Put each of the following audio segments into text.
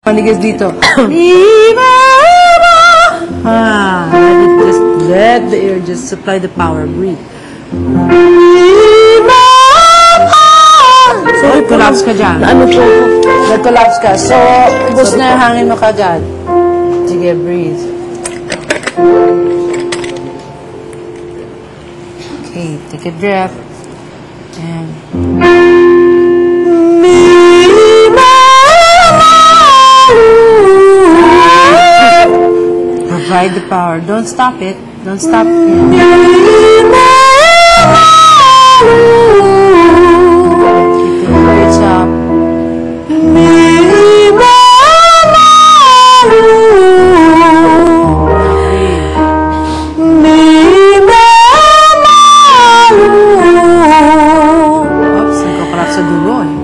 Manigas dito. Let the air just supply the power. Breathe. So, collapse ka dyan. Ano po? Nag-collapse ka. So, ubos na yung hangin mo kagad. Sige, breathe. Okay, take a breath. And... Provide the power. Don't stop it. Don't stop it. Keep the words up. Oops, nagkakalap sa dulo eh.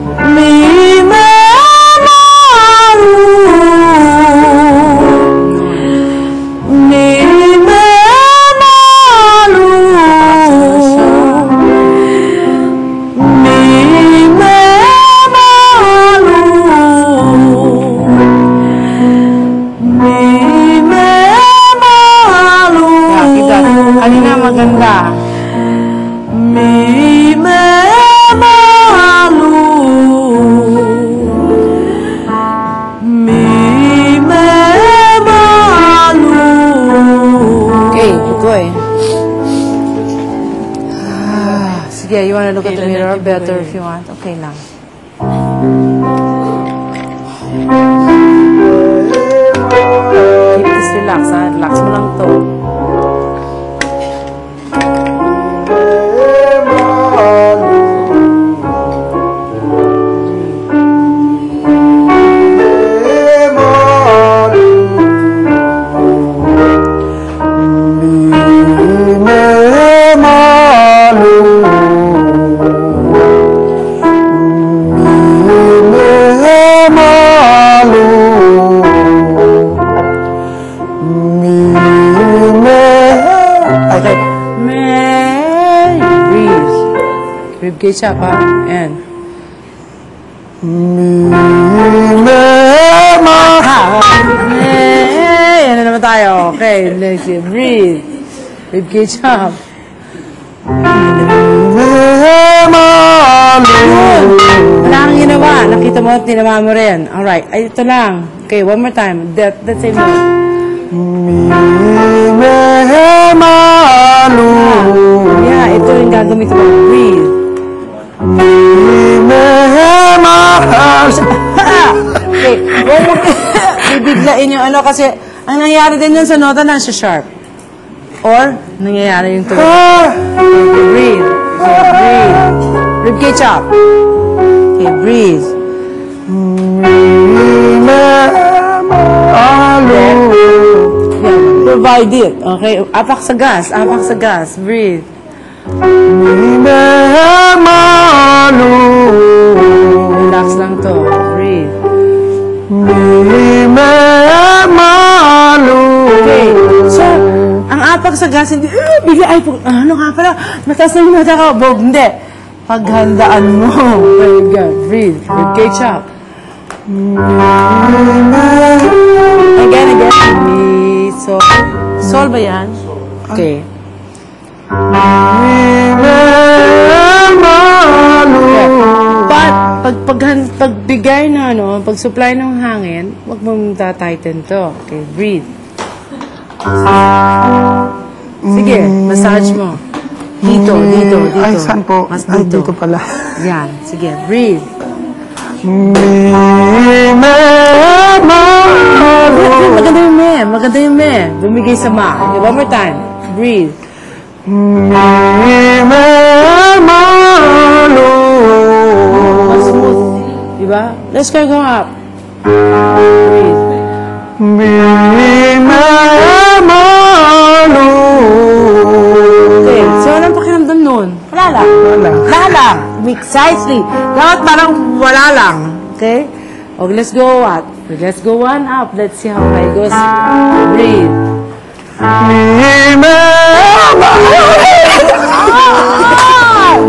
Kanina maganda. Okay, good. Sige, you wanna look at the mirror better if you want? Okay lang. Keep this relax, ha? Relax mo lang to. Ribcage up, ha? And... Yan na naman tayo. Okay, let's see. Breathe. Ribcage up. Wala kang ginawa. Nakita mo at tinama mo rin. Alright. Ay, ito lang. Okay, one more time. That same note. Yeah, ito yung gagamit mo. Breathe. Okay, huwag mo bibiglain yung ano kasi ang nangyayari din yun sa nota na siya sharp. Or, nangyayari yung tuwa. Okay, breathe. Okay, breathe. Ribcage up. Okay, breathe. Yeah, provide it. Okay, apak sa gas. Apak sa gas. Breathe. Relax lang to. Breathe. Okay. So, ang apak sa gas, hindi, bigla, ay, ano nga pala, mataas na yung mata ka, Bob, hindi. Paghandaan mo. Very good. Breathe. Ribcage up. Again. So, sol ba yan? Okay. Pagbigay na, pag-supply ng hangin, huwag mong tatighten to. Okay, breathe. Sige, massage mo. Dito. Ay, saan po? Mas Ay, dito. dito pala. Yan, sige, breathe. Maganda yung me. Bumigay sa ma. Okay, one more time. Breathe. Mas smooth. Diba? Let's go up. Breathe. Okay, so anong pakiramdam nun? Wala lang. Precisely. Dapat parang wala lang. Okay? Okay, let's go what? Let's go one up. Let's see how high it goes. Breathe.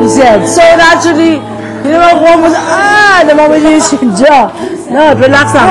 You said, so naturally, you know, namamayin yung sinja. No, relax lang.